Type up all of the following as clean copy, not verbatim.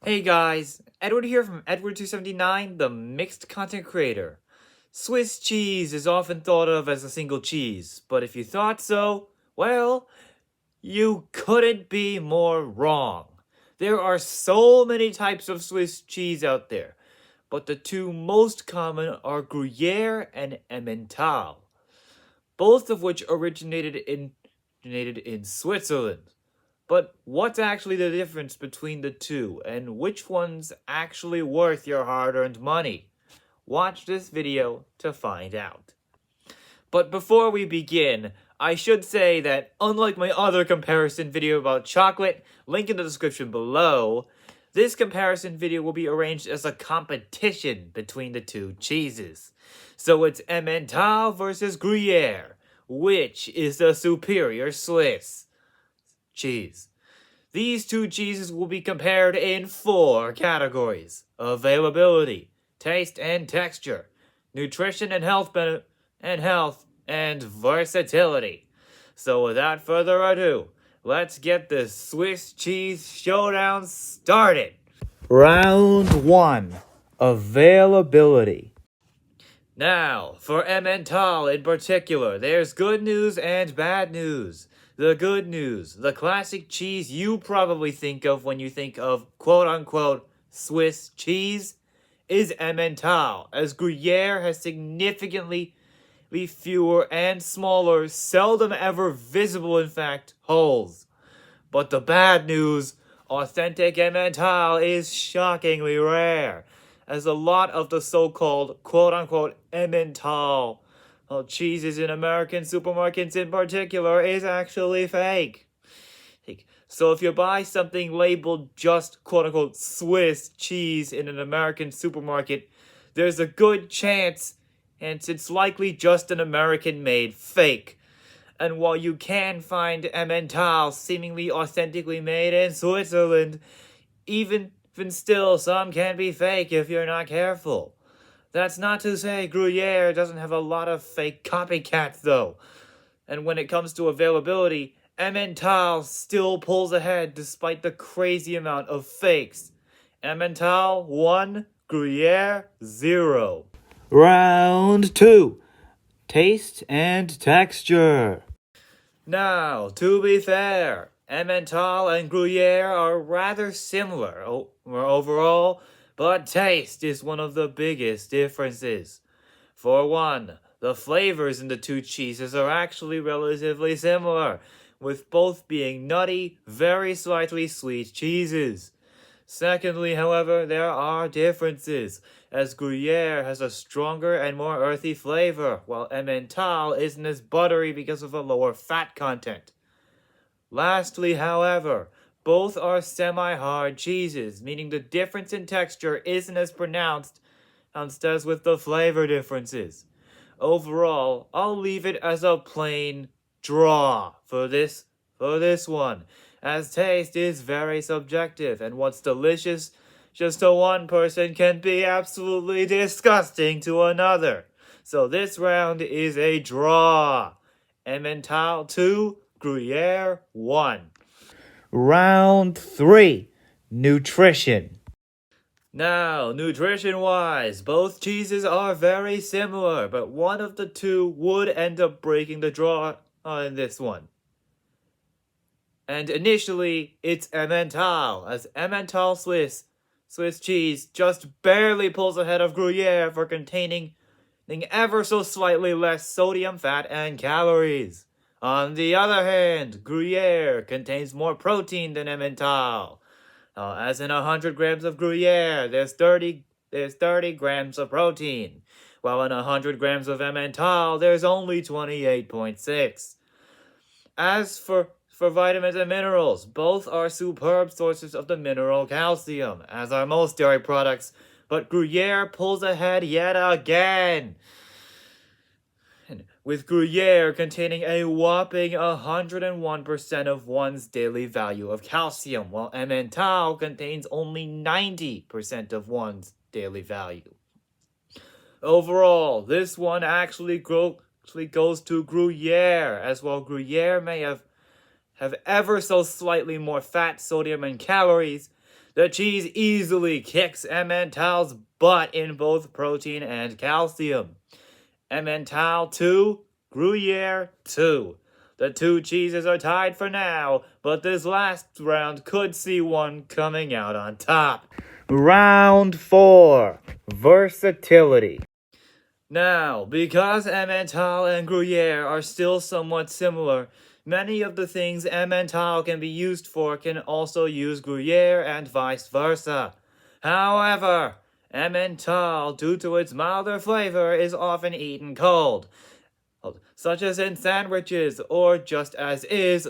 Hey guys, Edward here from Edward279, the mixed content creator. Swiss cheese is often thought of as a single cheese, but if you thought so, well, you couldn't be more wrong. There are so many types of Swiss cheese out there, but the two most common are Gruyere and Emmental, both of which originated in Switzerland. But what's actually the difference between the two, and which one's actually worth your hard-earned money? Watch this video to find out. But before we begin, I should say that unlike my other comparison video about chocolate, link in the description below, this comparison video will be arranged as a competition between the two cheeses. So it's Emmental versus Gruyere. Which is the superior Swiss cheese? These two cheeses will be compared in 4 categories: availability, taste and texture, nutrition and health, and versatility. So without further ado, let's get the Swiss cheese showdown started. Round 1. Availability. Now, for Emmental in particular, there's good news and bad news. The good news, the classic cheese you probably think of when you think of quote-unquote Swiss cheese, is Emmental, as Gruyere has significantly fewer and smaller, seldom ever visible in fact, holes. But the bad news, authentic Emmental is shockingly rare, as a lot of the so-called quote-unquote Emmental cheeses in American supermarkets in particular is actually fake. So if you buy something labeled just quote-unquote Swiss cheese in an American supermarket, there's a good chance, and it's likely just an American-made fake. And while you can find Emmental seemingly authentically made in Switzerland, even still, some can be fake if you're not careful. That's not to say Gruyere doesn't have a lot of fake copycats, though. And when it comes to availability, Emmental still pulls ahead despite the crazy amount of fakes. Emmental 1, Gruyere 0. Round 2. Taste and texture. Now, to be fair, Emmental and Gruyere are rather similar overall, but taste is one of the biggest differences. For one, the flavors in the two cheeses are actually relatively similar, with both being nutty, very slightly sweet cheeses. Secondly, however, there are differences, as Gruyere has a stronger and more earthy flavor, while Emmental isn't as buttery because of a lower fat content. Lastly, however, both are semi-hard cheeses, meaning the difference in texture isn't as pronounced as with the flavor differences. Overall, I'll leave it as a plain draw for this one, as taste is very subjective, and what's delicious just to one person can be absolutely disgusting to another. So this round is a draw. Emmental 2, Gruyere 1. Round 3. Nutrition. Now, nutrition-wise, both cheeses are very similar, but one of the two would end up breaking the draw in this one. And initially, it's Emmental, as Emmental Swiss cheese just barely pulls ahead of Gruyere for containing ever so slightly less sodium, fat, and calories. On the other hand, Gruyere contains more protein than Emmental. As in 100 grams of Gruyere, there's 30 grams of protein, while in 100 grams of Emmental, there's only 28.6. As for vitamins and minerals, both are superb sources of the mineral calcium, as are most dairy products, but Gruyere pulls ahead yet again, with Gruyere containing a whopping 101% of one's daily value of calcium, while Emmental contains only 90% of one's daily value. Overall, this one actually goes to Gruyere, as while Gruyere may have ever so slightly more fat, sodium, and calories, The cheese easily kicks Emmental's butt in both protein and calcium. Emmental 2, Gruyere 2. The two cheeses are tied for now, but this last round could see one coming out on top. Round 4, Versatility. Now, because Emmental and Gruyere are still somewhat similar, many of the things Emmental can be used for can also use Gruyere and vice versa. However, Emmental, due to its milder flavor, is often eaten cold, such as in sandwiches or just as is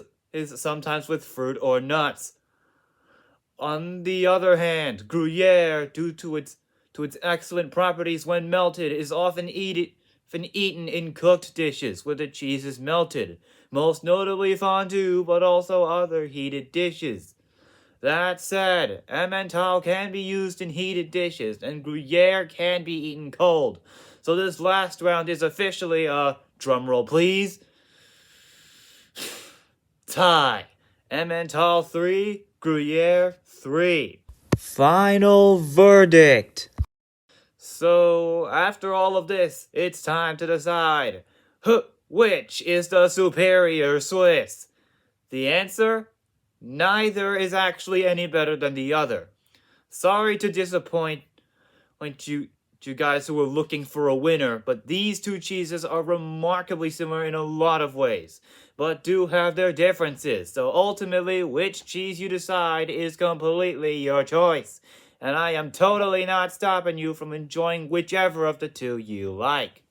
sometimes with fruit or nuts. On the other hand, Gruyere, due to its excellent properties when melted, is often eaten in cooked dishes where the cheese is melted, most notably fondue, but also other heated dishes. That said, Emmental can be used in heated dishes, and Gruyere can be eaten cold. So this last round is officially a, drumroll please, tie. Emmental 3, Gruyere 3. Final verdict. So, after all of this, it's time to decide. Which is the superior Swiss? The answer? Neither is actually any better than the other. Sorry to disappoint you guys who were looking for a winner, but these two cheeses are remarkably similar in a lot of ways, but do have their differences. So ultimately, which cheese you decide is completely your choice. And I am totally not stopping you from enjoying whichever of the two you like.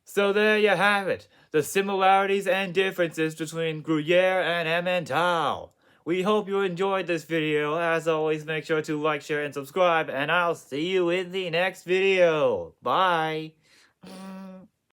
So there you have it, the similarities and differences between Gruyere and Emmental. We hope you enjoyed this video. As always, make sure to like, share, and subscribe, and I'll see you in the next video. Bye!